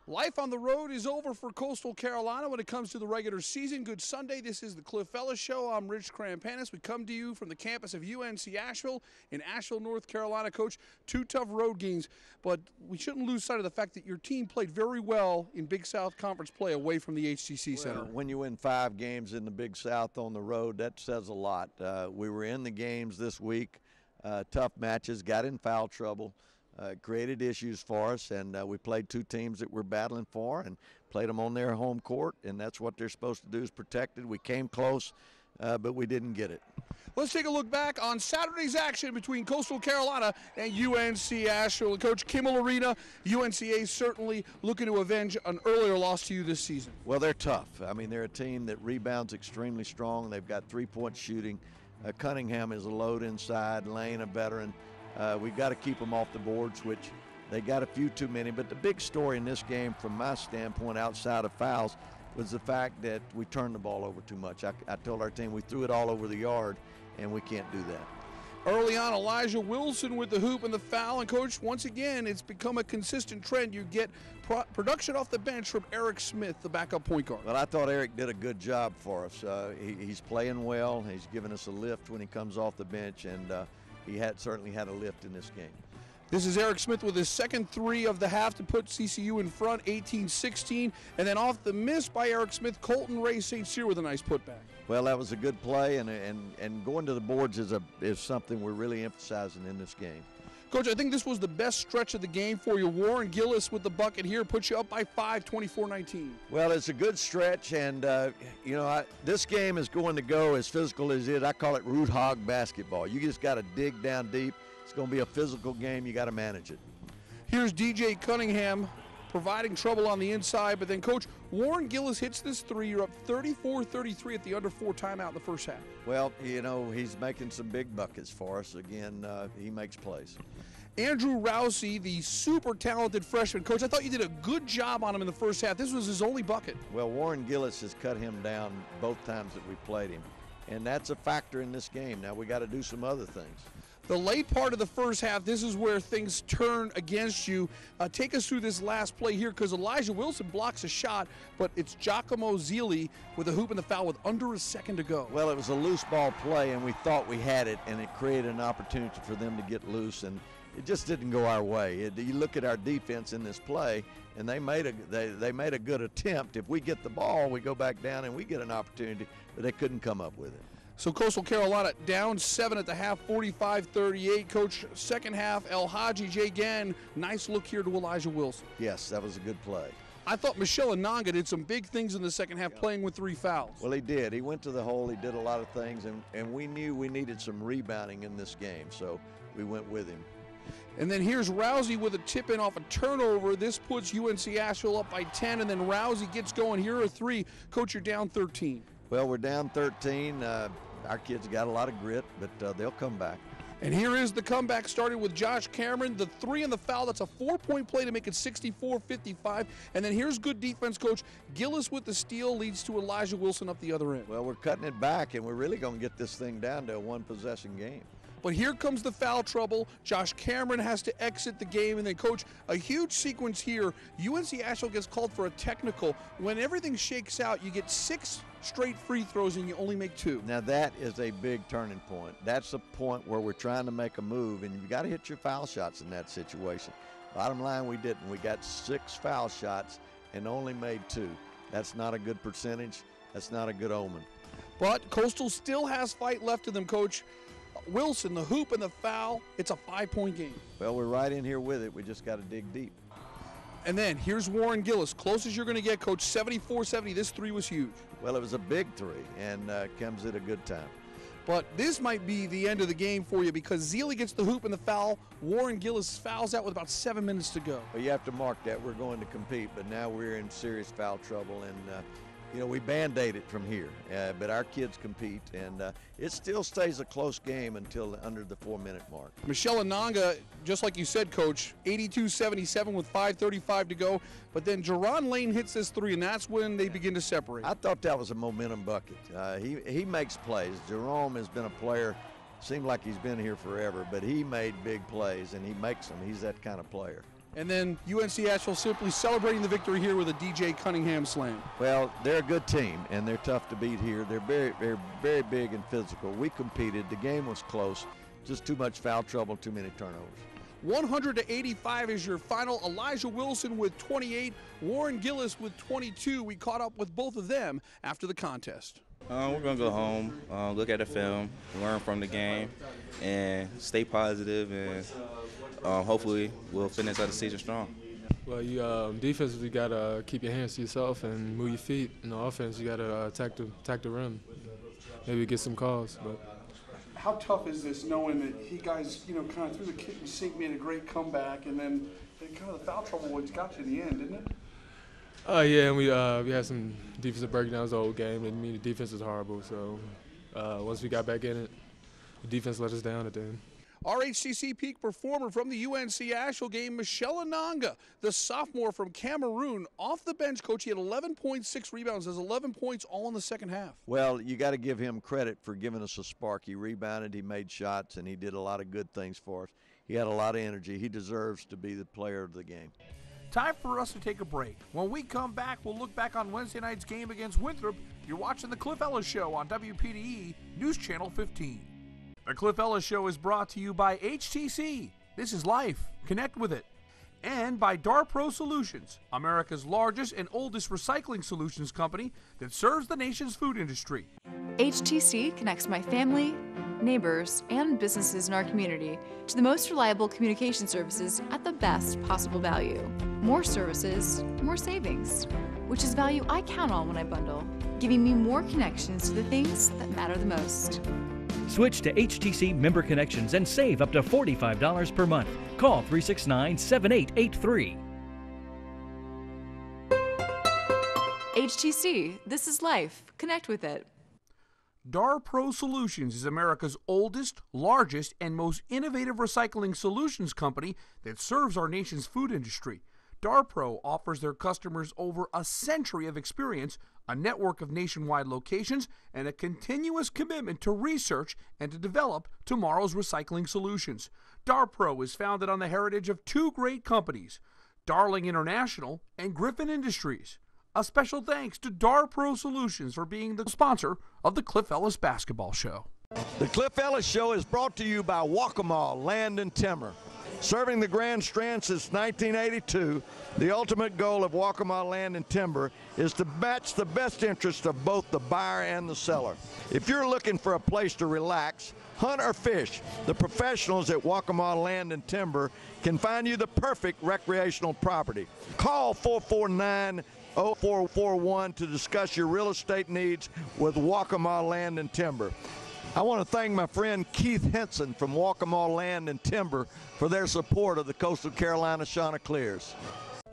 Life on the road is over for Coastal Carolina when it comes to the regular season. Good Sunday. This is the Cliff Ellis Show. I'm Rich Krampanis. We come to you from the campus of UNC-Asheville in Asheville, North Carolina. Coach, 2 tough road games, but we shouldn't lose sight of the fact that your team played very well in Big South Conference play away from the HCC Center. When you win 5 games in the Big South on the road, that says a lot. We were in the games this week, tough matches, got in foul trouble. Created issues for us, and we played 2 teams that we're battling for and played them on their home court, and that's what they're supposed to do, is protected. We came close, but we didn't get it. Let's take a look back on Saturday's action between Coastal Carolina and UNC-Asheville. Coach Kimmel Arena, UNCA certainly looking to avenge an earlier loss to you this season. Well, they're tough. I mean, they're a team that rebounds extremely strong. They've got 3-point shooting. Cunningham is a load inside, Lane a veteran. We've got to keep them off the boards, which they got a few too many. But the big story in this game, from my standpoint, outside of fouls, was the fact that we turned the ball over too much. I told our team we threw it all over the yard, and we can't do that. Early on, Elijah Wilson with the hoop and the foul. And, Coach, once again, it's become a consistent trend. You get production off the bench from Eric Smith, the backup point guard. Well, I thought Eric did a good job for us. He's playing well. He's giving us a lift when he comes off the bench, and he certainly had a lift in this game. This is Eric Smith with his second 3 of the half to put CCU in front, 18-16. And then off the miss by Eric Smith, Colton Ray St. Cyr with a nice putback. Well, that was a good play, and going to the boards is something we're really emphasizing in this game. Coach, I think this was the best stretch of the game for you. Warren Gillis with the bucket here puts you up by 5, 24-19. Well, it's a good stretch, and this game is going to go as physical as it is. I call it root hog basketball. You just got to dig down deep. It's going to be a physical game. You got to manage it. Here's DJ Cunningham providing trouble on the inside, but then, Coach, Warren Gillis hits this 3. You're up 34-33 at the under 4 timeout in the first half. Well, he's making some big buckets for us. Again, he makes plays. Andrew Rousey, the super talented freshman. Coach, I thought you did a good job on him in the first half. This was his only bucket. Well, Warren Gillis has cut him down both times that we played him, and that's a factor in this game. Now we got to do some other things. The late part of the first half, this is where things turn against you. Take us through this last play here, because Elijah Wilson blocks a shot, but it's Giacomo Zili with a hoop and the foul with under a second to go. Well, it was a loose ball play, and we thought we had it, and it created an opportunity for them to get loose, and it just didn't go our way. You look at our defense in this play, and they made a good attempt. If we get the ball, we go back down and we get an opportunity, but they couldn't come up with it. So Coastal Carolina down 7 at the half, 45-38. Coach, second half, El Hadji Jagan, nice look here to Elijah Wilson. Yes, that was a good play. I thought Michelle Ananga did some big things in the second half, playing with 3 fouls. Well, he did. He went to the hole. He did a lot of things, and we knew we needed some rebounding in this game, so we went with him. And then here's Rousey with a tip-in off a turnover. This puts UNC-Asheville up by 10, and then Rousey gets going. Here are 3. Coach, you're down 13. Well, we're down 13. Our kids got a lot of grit, but they'll come back. And here is the comeback, starting with Josh Cameron, the 3 and the foul. That's a 4-point play to make it 64-55. And then here's good defense, Coach. Gillis with the steal leads to Elijah Wilson up the other end. Well, we're cutting it back, and we're really going to get this thing down to a 1-possession game. But here comes the foul trouble. Josh Cameron has to exit the game. And then, Coach, a huge sequence here. UNC-Asheville gets called for a technical. When everything shakes out, you get 6 straight free throws and you only make 2. Now, that is a big turning point. That's a point where we're trying to make a move, and you've got to hit your foul shots in that situation. Bottom line, we didn't. We got 6 foul shots and only made 2. That's not a good percentage. That's not a good omen. But Coastal still has fight left in them, Coach. Wilson, the hoop and the foul, it's a 5-point game. Well, we're right in here with it. We just got to dig deep. And then here's Warren Gillis, close as you're going to get, Coach, 74-70. This 3 was huge. Well, it was a big 3, and comes at a good time. But this might be the end of the game for you, because Zealy gets the hoop and the foul. Warren Gillis fouls out with about 7 minutes to go. Well, you have to mark that. We're going to compete, but now we're in serious foul trouble, and we Band-Aid it from here, but our kids compete, and it still stays a close game until under the 4-minute mark. Michelle Ananga, just like you said, Coach, 82-77 with 5:35 to go, but then Jerron Lane hits this 3, and that's when they begin to separate. I thought that was a momentum bucket. He makes plays. Jerome has been a player, seemed like he's been here forever, but he made big plays, and he makes them. He's that kind of player. And then UNC-Asheville simply celebrating the victory here with a DJ Cunningham slam. Well, they're a good team, and they're tough to beat here. They're very big and physical. We competed. The game was close. Just too much foul trouble, too many turnovers. 100-85 is your final. Elijah Wilson with 28, Warren Gillis with 22. We caught up with both of them after the contest. We're going to go home, look at the film, learn from the game, and stay positive, and hopefully we'll finish out the season strong. Well, you defensively, you got to keep your hands to yourself and move your feet. In the offense, you got to attack the rim. Maybe get some calls. But how tough is this knowing that he guys, kind of threw the kick and sink, made a great comeback, and then kind of the foul trouble was got you in the end, didn't it? Yeah, and we had some defensive breakdowns the whole game. Didn't mean the defense was horrible. So once we got back in it, the defense let us down at the end. Our HCC peak performer from the UNC-Asheville game, Michelle Ananga, the sophomore from Cameroon, off the bench, Coach. He had 11.6 rebounds, has 11 points all in the second half. Well, you got to give him credit for giving us a spark. He rebounded, he made shots, and he did a lot of good things for us. He had a lot of energy. He deserves to be the player of the game. Time for us to take a break. When we come back, we'll look back on Wednesday night's game against Winthrop. You're watching the Cliff Ellis Show on WPDE News Channel 15. The Cliff Ellis Show is brought to you by HTC. This is life. Connect with it. And by Darpro Solutions, America's largest and oldest recycling solutions company that serves the nation's food industry. HTC connects my family, neighbors, and businesses in our community to the most reliable communication services at the best possible value. More services, more savings, which is value I count on when I bundle, giving me more connections to the things that matter the most. Switch to HTC Member Connections and save up to $45 per month. Call 369-7883. HTC, this is life. Connect with it. Darpro Solutions is America's oldest, largest, and most innovative recycling solutions company that serves our nation's food industry. Darpro offers their customers over a century of experience, a network of nationwide locations, and a continuous commitment to research and to develop tomorrow's recycling solutions. Darpro is founded on the heritage of two great companies, Darling International and Griffin Industries. A special thanks to Darpro Solutions for being the sponsor of the Cliff Ellis Basketball Show. The Cliff Ellis Show is brought to you by Waccamaw Land and Timber. Serving the Grand Strand since 1982, the ultimate goal of Waccamaw Land and Timber is to match the best interest of both the buyer and the seller. If you're looking for a place to relax, hunt or fish, the professionals at Waccamaw Land and Timber can find you the perfect recreational property. Call 449-0441 to discuss your real estate needs with Waccamaw Land and Timber. I want to thank my friend Keith Henson from Waccamaw Land and Timber for their support of the Coastal Carolina Chanticleers.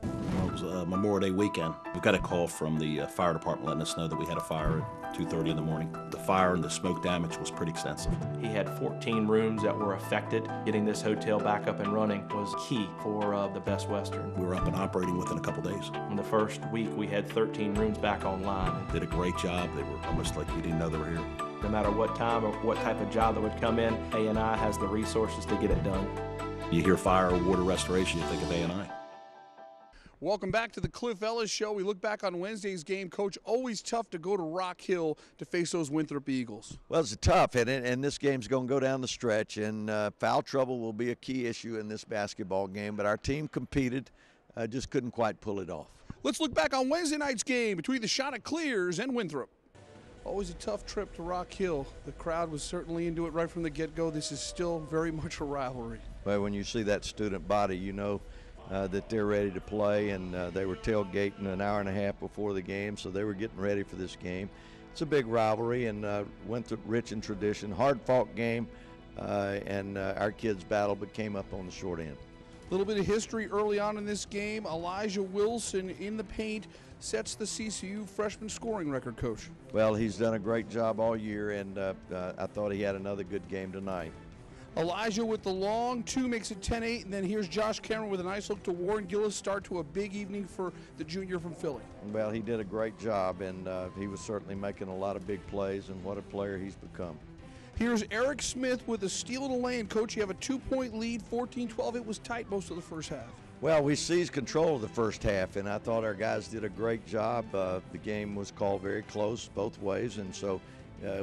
It was Memorial Day weekend. We got a call from the fire department letting us know that we had a fire at 2:30 in the morning. The fire and the smoke damage was pretty extensive. He had 14 rooms that were affected. Getting this hotel back up and running was key for the Best Western. We were up and operating within a couple days. In the first week, we had 13 rooms back online. Did a great job. They were almost like we didn't know they were here. No matter what time or what type of job that would come in, A&I has the resources to get it done. You hear fire or water restoration, you think of A&I. Welcome back to the Cliff Ellis Show. We look back on Wednesday's game. Coach, always tough to go to Rock Hill to face those Winthrop Eagles. Well, it's tough, and this game's going to go down the stretch, and foul trouble will be a key issue in this basketball game, but our team competed, just couldn't quite pull it off. Let's look back on Wednesday night's game between the Chanticleers and Winthrop. Always a tough trip to Rock Hill. The crowd was certainly into it right from the get-go. This is still very much a rivalry. Well, when you see that student body, you know that they're ready to play, and they were tailgating an hour and a half before the game, so they were getting ready for this game. It's a big rivalry, and Winthrop rich in tradition, hard-fought game, and our kids battled but came up on the short end. A little bit of history early on in this game. Elijah Wilson in the paint sets the CCU freshman scoring record, Coach. Well, he's done a great job all year, and I thought he had another good game tonight. Elijah with the long two makes it 10-8, and then here's Josh Cameron with a nice look to Warren Gillis, start to a big evening for the junior from Philly. Well, he did a great job, and he was certainly making a lot of big plays, and what a player he's become. Here's Eric Smith with a steal in the lane. Coach, you have a 2-point lead, 14-12. It was tight most of the first half. Well, we seized control of the first half, and I thought our guys did a great job. The game was called very close both ways, and so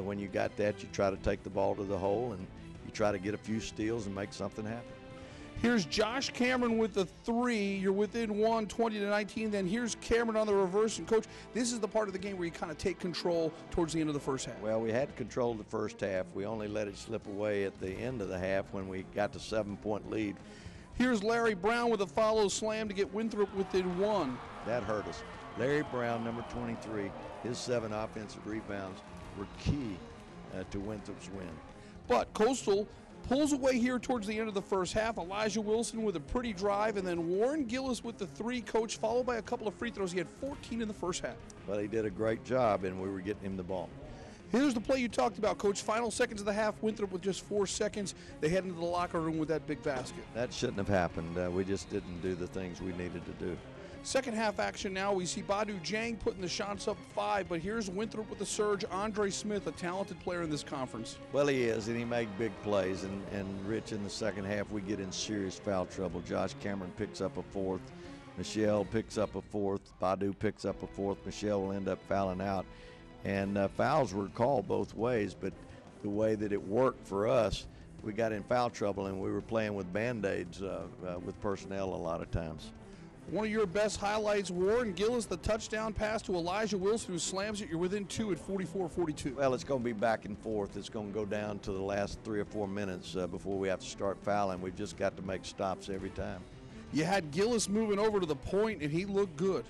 when you got that, you try to take the ball to the hole, and you try to get a few steals and make something happen. Here's Josh Cameron with the three. You're within one, 20-19. Then here's Cameron on the reverse. And, Coach, this is the part of the game where you kind of take control towards the end of the first half. Well, we had control of the first half. We only let it slip away at the end of the half when we got the 7-point lead. Here's Larry Brown with a follow slam to get Winthrop within one. That hurt us. Larry Brown, number 23, his 7 offensive rebounds were key to Winthrop's win. But Coastal pulls away here towards the end of the first half. Elijah Wilson with a pretty drive, and then Warren Gillis with the three, Coach, followed by a couple of free throws. He had 14 in the first half. Well, he did a great job, and we were getting him the ball. Here's the play you talked about, Coach. Final seconds of the half, Winthrop with just 4 seconds. They head into the locker room with that big basket. That shouldn't have happened. We just didn't do the things we needed to do. Second half action now. We see Badu Jang putting the shots up 5, but here's Winthrop with the surge. Andre Smith, a talented player in this conference. Well, he is, and he made big plays. And Rich, in the second half, we get in serious foul trouble. Josh Cameron picks up a 4th. Michelle picks up a 4th. Badu picks up a 4th. Michelle will end up fouling out. And fouls were called both ways, but the way that it worked for us, we got in foul trouble, and we were playing with Band-Aids with personnel a lot of times. One of your best highlights, Warren Gillis, the touchdown pass to Elijah Wilson, who slams it. You're within 2 at 44-42. Well, it's going to be back and forth. It's going to go down to the last 3 or 4 minutes before we have to start fouling. We've just got to make stops every time. You had Gillis moving over to the point, and he looked good.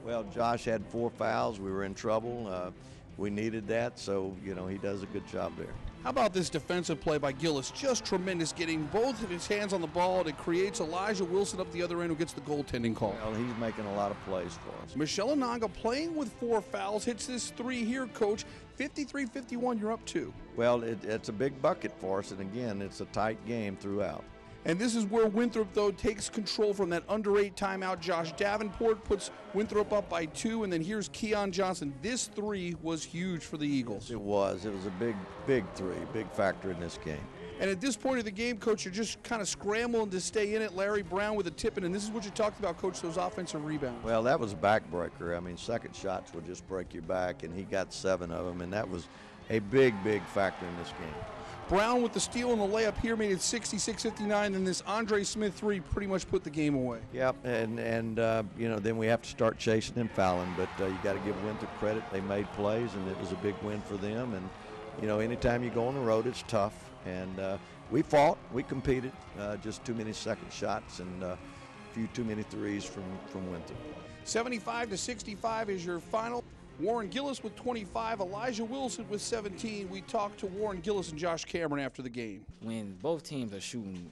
Well, Josh had 4 fouls. We were in trouble. We needed that, so, you know, he does a good job there. How about this defensive play by Gillis? Just tremendous, getting both of his hands on the ball, and it creates Elijah Wilson up the other end who gets the goaltending call. Well, he's making a lot of plays for us. Michelle Ananga playing with 4 fouls, hits this 3 here, Coach. 53-51, you're up 2. Well, it's a big bucket for us, and again, it's a tight game throughout. And this is where Winthrop, though, takes control from that under 8 timeout. Josh Davenport puts Winthrop up by 2, and then here's Keon Johnson. This 3 was huge for the Eagles. It was. It was a big 3, big factor in this game. And at this point of the game, Coach, you're just kind of scrambling to stay in it. Larry Brown with a tip-in, and this is what you talked about, Coach, those offensive rebounds. Well, that was a backbreaker. I mean, second shots will just break your back, and he got 7 of them, and that was a big factor in this game. Brown with the steal and the layup here made it 66-59, and this Andre Smith 3 pretty much put the game away. Yep, and you know, then we have to start chasing and fouling, but you got to give Winthrop credit. They made plays, and it was a big win for them. And, you know, anytime you go on the road, it's tough. And we fought, we competed, just too many second shots and a few too many threes from Winthrop. 75-65 is your final. Warren Gillis with 25, Elijah Wilson with 17. We talked to Warren Gillis and Josh Cameron after the game. When both teams are shooting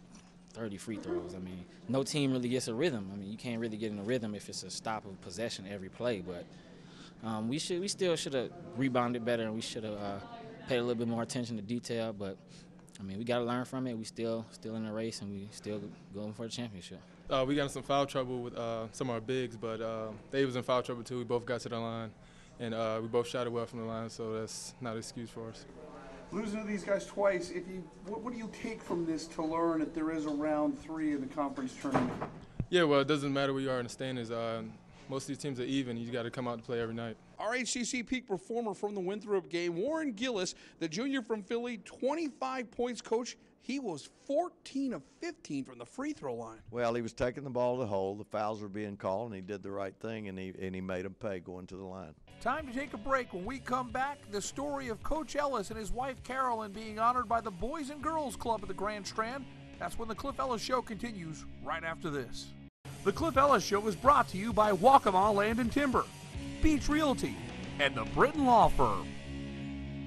30 free throws, I mean, no team really gets a rhythm. I mean, you can't really get in a rhythm if it's a stop of possession every play. But we still should have rebounded better, and we should have paid a little bit more attention to detail. But I mean, we got to learn from it. We still in the race, and we still going for the championship. We got in some foul trouble with some of our bigs, but they was in foul trouble too. We both got to the line. And we both shot it well from the line, so that's not an excuse for us. Losing to these guys twice, what do you take from this to learn that there is a round 3 in the conference tournament? Yeah, well, it doesn't matter where you are in the standings. Most of these teams are even. You got to come out to play every night. RHCC peak performer from the Winthrop game, Warren Gillis, the junior from Philly, 25 points, Coach. He was 14 of 15 from the free throw line. Well, he was taking the ball to the hole. The fouls were being called, and he did the right thing, and he made them pay going to the line. Time to take a break. When we come back, the story of Coach Ellis and his wife Carolyn being honored by the Boys and Girls Club at the Grand Strand. That's when the Cliff Ellis Show continues right after this. The Cliff Ellis Show is brought to you by Waccamaw Land and Timber, Beach Realty, and the Britton Law Firm.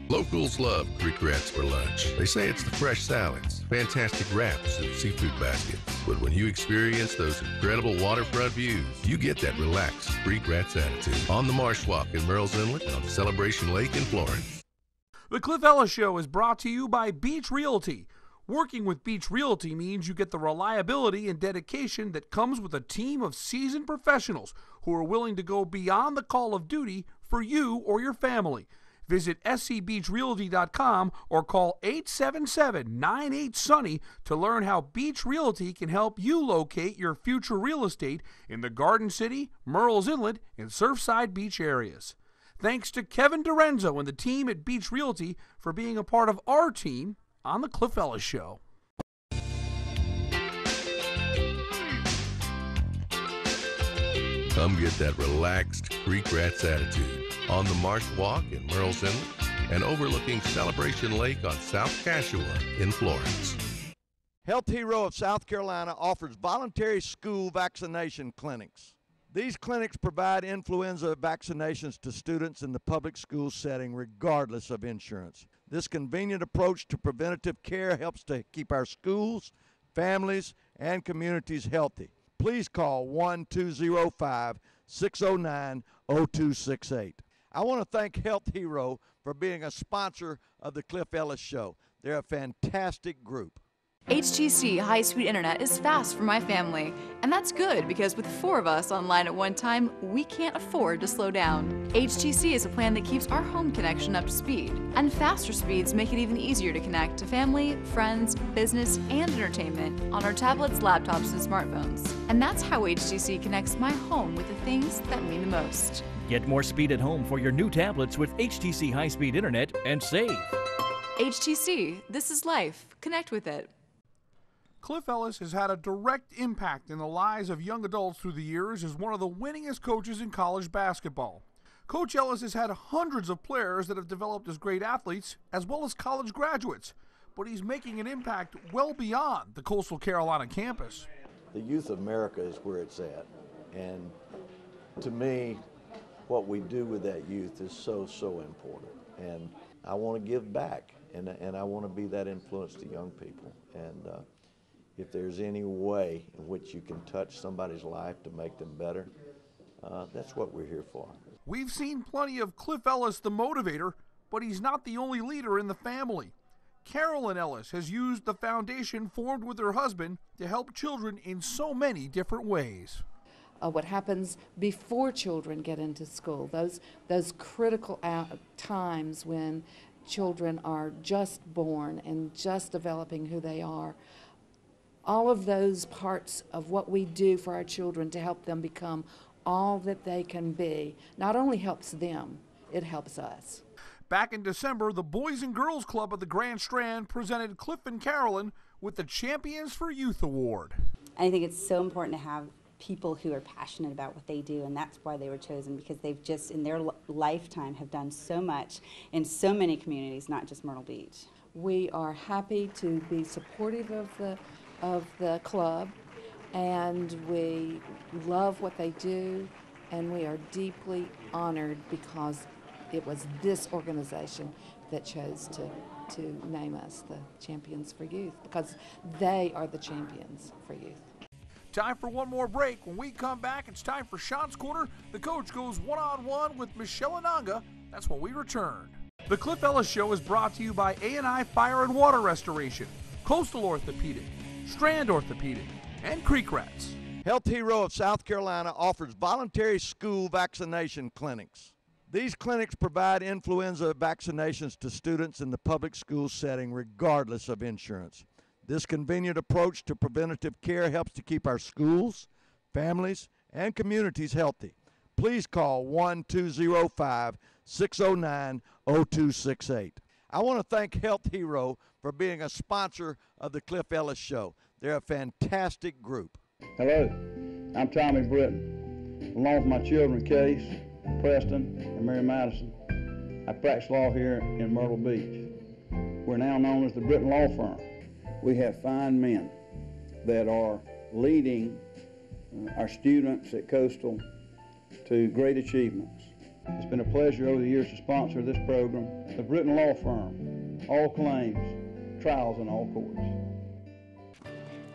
Locals love Creek Rats for lunch. They say it's the fresh salads, fantastic wraps, and seafood baskets. But when you experience those incredible waterfront views, you get that relaxed Creek Rats attitude. On the Marsh Walk in Merle's Inlet, on Celebration Lake in Florence. The Cliff Ellis Show is brought to you by Beach Realty. Working with Beach Realty means you get the reliability and dedication that comes with a team of seasoned professionals who are willing to go beyond the call of duty for you or your family. Visit scbeachrealty.com or call 877-98-SUNNY to learn how Beach Realty can help you locate your future real estate in the Garden City, Murrells Inlet, and Surfside Beach areas. Thanks to Kevin Dorenzo and the team at Beach Realty for being a part of our team on the Cliff Ellis Show. Come get that relaxed Creek Rats attitude on the Marsh Walk in Murrells Inlet and overlooking Celebration Lake on South Cashua in Florence. Health Hero of South Carolina offers voluntary school vaccination clinics. These clinics provide influenza vaccinations to students in the public school setting regardless of insurance. This convenient approach to preventative care helps to keep our schools, families, and communities healthy. Please call 1-205-609-0268. I want to thank Health Hero for being a sponsor of the Cliff Ellis Show. They're a fantastic group. HTC high-speed internet is fast for my family, and that's good because with 4 of us online at one time, we can't afford to slow down. HTC is a plan that keeps our home connection up to speed, and faster speeds make it even easier to connect to family, friends, business, and entertainment on our tablets, laptops, and smartphones. And that's how HTC connects my home with the things that mean the most. Get more speed at home for your new tablets with HTC high-speed internet and save. HTC, this is life. Connect with it. Cliff Ellis has had a direct impact in the lives of young adults through the years as one of the winningest coaches in college basketball. Coach Ellis has had hundreds of players that have developed as great athletes as well as college graduates, but he's making an impact well beyond the Coastal Carolina campus. The youth of America is where it's at, and to me, what we do with that youth is so important, and I want to give back, and I want to be that influence to young people, and if there's any way in which you can touch somebody's life to make them better, that's what we're here for. We've seen plenty of Cliff Ellis, the motivator, but he's not the only leader in the family. Carolyn Ellis has used the foundation formed with her husband to help children in so many different ways. What happens before children get into school, those critical times when children are just born and just developing who they are. All of those parts of what we do for our children to help them become all that they can be not only helps them, it helps us. Back in December, the Boys and Girls Club of the Grand Strand presented Cliff and Carolyn with the Champions for Youth Award. I think it's so important to have people who are passionate about what they do, and that's why they were chosen, because they've just in their lifetime have done so much in so many communities, not just Myrtle Beach. We are happy to be supportive of the club, and we love what they do, and we are deeply honored because it was this organization that chose to name us the Champions for Youth, because they are the champions for youth. Time for one more break. When we come back, it's time for Sean's Corner. The coach goes one-on-one with Michelle Ananga. That's when we return. The Cliff Ellis Show is brought to you by A&I Fire and Water Restoration, Coastal Orthopedic, Strand Orthopedic, and Creek Rats. Health Hero of South Carolina offers voluntary school vaccination clinics. These clinics provide influenza vaccinations to students in the public school setting regardless of insurance. This convenient approach to preventative care helps to keep our schools, families, and communities healthy. Please call 1-205-609-0268. I want to thank Health Hero for being a sponsor of the Cliff Ellis Show. They're a fantastic group. Hello, I'm Tommy Britton. Along with my children, Case, Preston, and Mary Madison, I practice law here in Myrtle Beach. We're now known as the Britton Law Firm. We have fine men that are leading our students at Coastal to great achievements. It's been a pleasure over the years to sponsor this program. The Britton Law Firm, all claims, trials in all courts.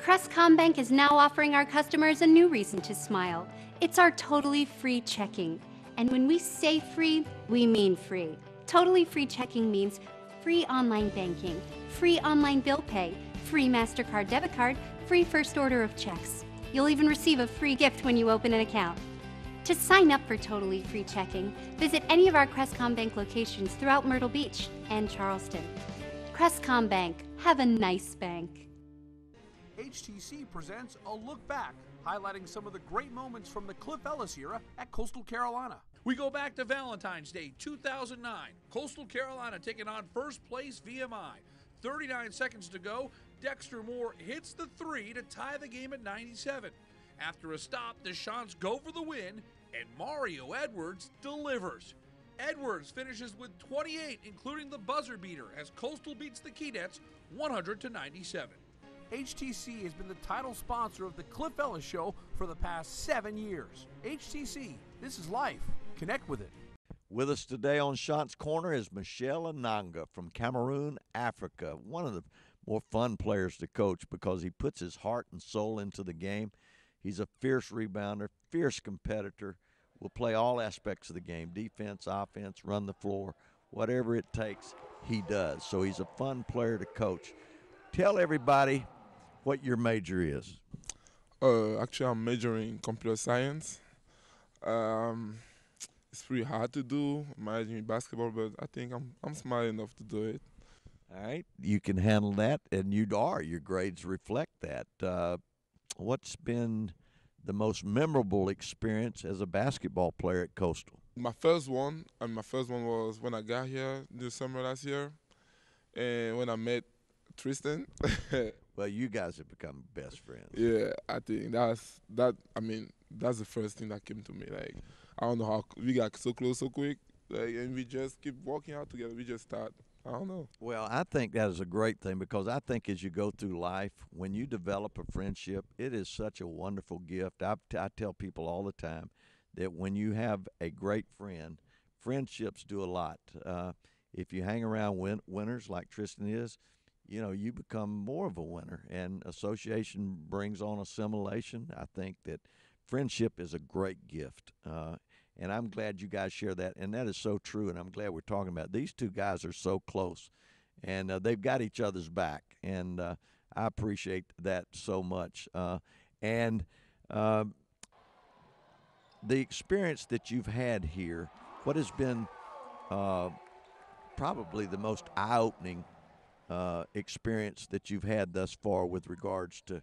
Crestcom Bank is now offering our customers a new reason to smile. It's our totally free checking. And when we say free, we mean free. Totally free checking means free online banking, free online bill pay, free MasterCard debit card, free first order of checks. You'll even receive a free gift when you open an account. To sign up for totally free checking, visit any of our Crestcom Bank locations throughout Myrtle Beach and Charleston. Crestcom Bank, have a nice bank. HTC presents A Look Back, highlighting some of the great moments from the Cliff Ellis era at Coastal Carolina. We go back to Valentine's Day 2009. Coastal Carolina taking on first place VMI. 39 seconds to go, Dexter Moore hits the three to tie the game at 97. After a stop, the Shants go for the win, and Mario Edwards delivers. Edwards finishes with 28, including the buzzer beater, as Coastal beats the Keydets 100-97. HTC has been the title sponsor of the Cliff Ellis Show for the past 7 years. HTC, this is life. Connect with it. With us today on Shant's Corner is Michelle Ananga from Cameroon, Africa. One of the more fun players to coach because he puts his heart and soul into the game. He's a fierce rebounder, fierce competitor, will play all aspects of the game, defense, offense, run the floor, whatever it takes, he does. So he's a fun player to coach. Tell everybody what your major is. Actually, I'm majoring in computer science. It's pretty hard to do, managing basketball, but I think I'm smart enough to do it. All right, you can handle that, and you are. Your grades reflect that. What's been the most memorable experience as a basketball player at Coastal? My first one was when I got here this summer last year, and when I met Tristan. Well, you guys have become best friends. Yeah, I think that's the first thing that came to me. Like, I don't know how we got so close so quick, like, and we just keep walking out together. We just start. I don't know. Well, I think that is a great thing because I think as you go through life, when you develop a friendship, it is such a wonderful gift. I tell people all the time that when you have a great friend, friendships do a lot. If you hang around winners like Tristan is, you know, you become more of a winner, and association brings on assimilation. I think that friendship is a great gift, and I'm glad you guys share that, and that is so true, and I'm glad we're talking about it. These two guys are so close, and they've got each other's back, and I appreciate that so much. And the experience that you've had here, what has been probably the most eye-opening experience that you've had thus far with regards to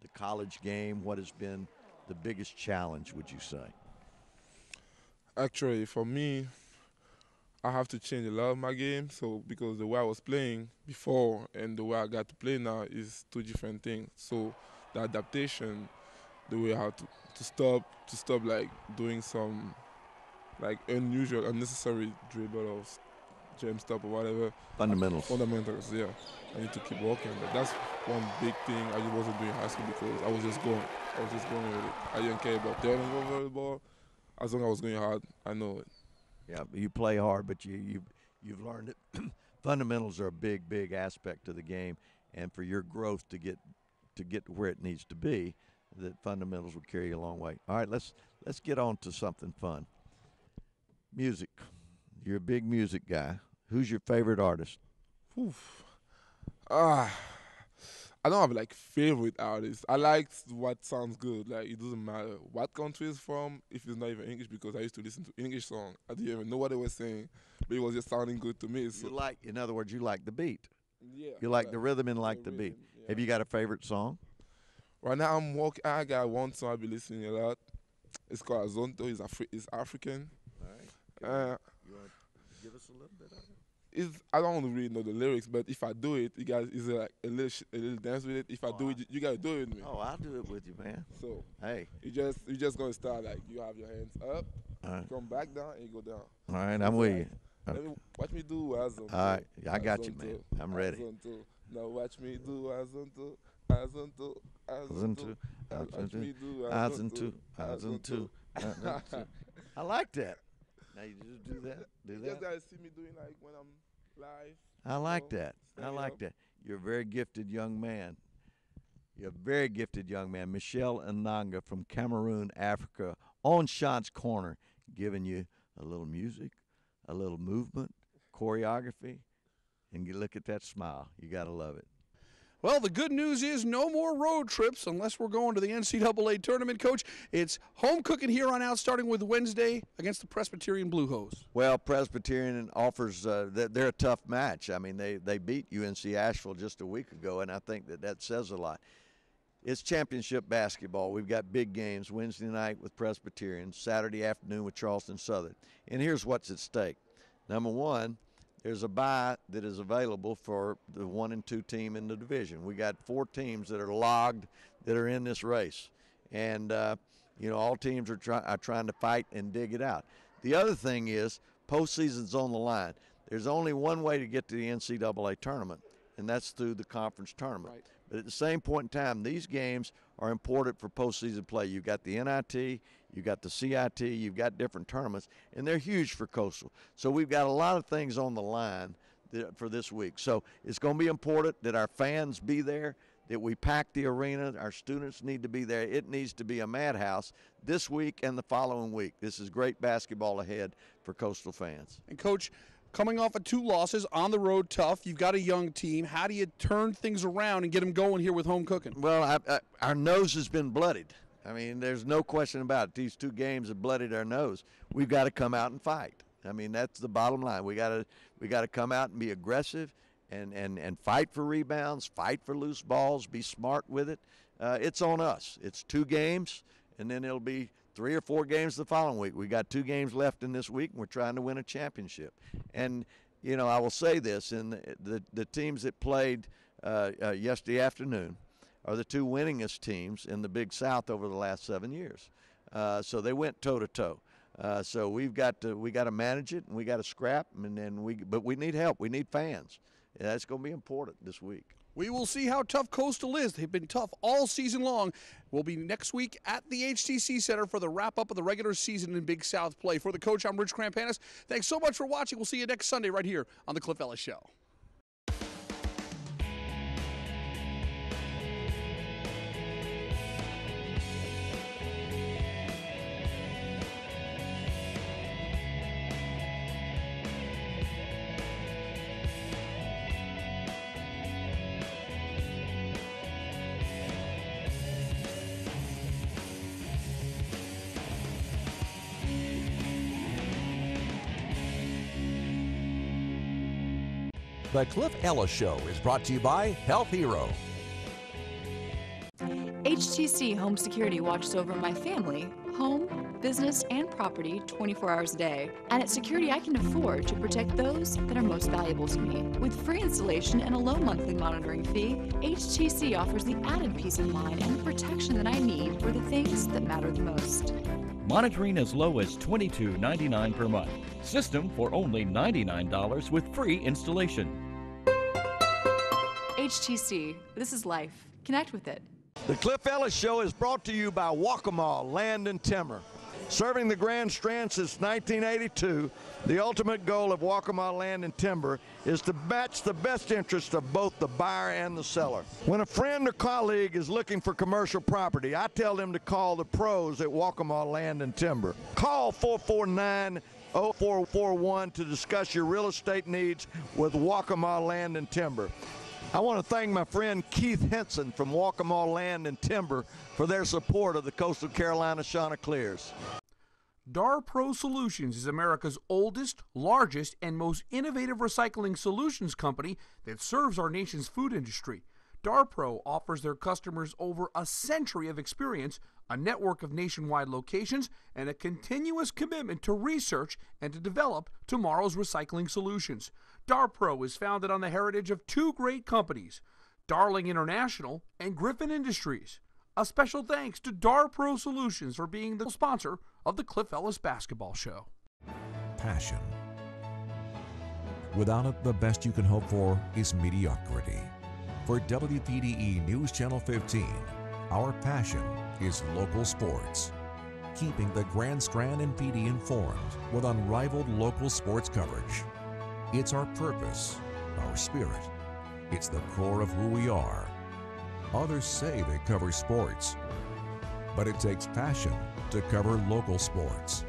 the college game? What has been the biggest challenge, would you say? Actually, for me, I have to change a lot of my game. So because the way I was playing before and the way I got to play now is two different things. So the adaptation, the way how to stop like doing some like unusual, unnecessary dribble or jam stop or whatever. Fundamentals, yeah. I need to keep working. But that's one big thing I wasn't doing in high school because I was just going with it. I didn't care about turning over the ball. As long as I was going hard, I know it. Yeah, you play hard, but you've learned it. Fundamentals are a big aspect of the game, and for your growth to get to where it needs to be, that fundamentals will carry you a long way. All right, let's get on to something fun. Music. You're a big music guy. Who's your favorite artist? I don't have like favorite artists. I like what sounds good. Like, it doesn't matter what country it's from if it's not even English, because I used to listen to English songs. I didn't even know what they were saying, but it was just sounding good to me. So. In other words, you like the beat. Yeah. You like the rhythm and like the beat. Yeah. Have you got a favorite song? Right now I got one song I've been listening a lot. It's called Azonto. It's African. All right. You want to give us a little bit of it? I don't really know the lyrics, but if I do it, you guys is like a little dance with it. If I do it, you gotta do it with me. Oh, I'll do it with you, man. So hey, you just gonna start like you have your hands up, come back down, and you go down. All right, I'm with you. Let me watch me do Azonto. All right, I got you, man. I'm ready. Azonto. Now watch me do Azonto, Azonto, Azonto. Watch me do Azonto, Azonto. I like that. Now you just do that. You just gotta see me doing like when I'm live. I like that. I like that. You're a very gifted young man. Michelle Ananga from Cameroon, Africa, on Shant's Corner, giving you a little music, a little movement, choreography, and you look at that smile. You gotta love it. Well, the good news is no more road trips unless we're going to the NCAA tournament, Coach. It's home cooking here on out, starting with Wednesday against the Presbyterian Blue Hose. Well, Presbyterian offers, they're a tough match. I mean, they beat UNC-Asheville just a week ago, and I think that says a lot. It's championship basketball. We've got big games Wednesday night with Presbyterian, Saturday afternoon with Charleston Southern. And here's what's at stake. Number one, there's a bye that is available for the 1 and 2 team in the division. We got 4 teams that are logged that are in this race. And, all teams are trying to fight and dig it out. The other thing is postseason's on the line. There's only one way to get to the NCAA tournament, and that's through the conference tournament. Right. But at the same point in time, these games are important for postseason play. You've got the NIT, you've got the CIT, you've got different tournaments, and they're huge for Coastal. So we've got a lot of things on the line for this week. So it's going to be important that our fans be there, that we pack the arena. Our students need to be there. It needs to be a madhouse this week and the following week. This is great basketball ahead for Coastal fans. And, Coach, coming off of 2 losses, on the road tough, you've got a young team. How do you turn things around and get them going here with home cooking? Well, our nose has been bloodied. I mean, there's no question about it. These 2 games have bloodied our nose. We've got to come out and fight. I mean, that's the bottom line. We got to come out and be aggressive and fight for rebounds, fight for loose balls, be smart with it. It's on us. It's 2 games, and then it'll be 3 or 4 games the following week. We got 2 games left in this week, and we're trying to win a championship. And, I will say this, in the teams that played yesterday afternoon are the 2 winningest teams in the Big South over the last 7 years. So they went toe-to-toe. So we got to manage it, and we got to scrap, but we need help. We need fans. That's going to be important this week. We will see how tough Coastal is. They've been tough all season long. We'll be next week at the HTC Center for the wrap-up of the regular season in Big South play. For the coach, I'm Rich Krampanis. Thanks so much for watching. We'll see you next Sunday right here on the Cliff Ellis Show. The Cliff Ellis Show is brought to you by Health Hero. HTC Home Security watches over my family, home, business, and property 24 hours a day. And it's security I can afford to protect those that are most valuable to me. With free installation and a low monthly monitoring fee, HTC offers the added peace of mind and the protection that I need for the things that matter the most. Monitoring as low as $22.99 per month. System for only $99 with free installation. HTC, this is life. Connect with it. The Cliff Ellis Show is brought to you by Waccamaw Land and Timber. Serving the Grand Strand since 1982, the ultimate goal of Waccamaw Land and Timber is to match the best interest of both the buyer and the seller. When a friend or colleague is looking for commercial property, I tell them to call the pros at Waccamaw Land and Timber. Call 449-0441 to discuss your real estate needs with Waccamaw Land and Timber. I want to thank my friend Keith Henson from Waccamaw Land and Timber for their support of the Coastal Carolina Chanticleers. DAR Pro Solutions is America's oldest, largest, and most innovative recycling solutions company that serves our nation's food industry. DAR Pro offers their customers over a century of experience, a network of nationwide locations, and a continuous commitment to research and to develop tomorrow's recycling solutions. DAR Pro is founded on the heritage of 2 great companies, Darling International and Griffin Industries. A special thanks to DAR Pro Solutions for being the sponsor of the Cliff Ellis Basketball Show. Passion. Without it, the best you can hope for is mediocrity. For WPDE News Channel 15, our passion is local sports. Keeping the Grand Strand and PD informed with unrivaled local sports coverage. It's our purpose, our spirit. It's the core of who we are. Others say they cover sports, but it takes passion to cover local sports.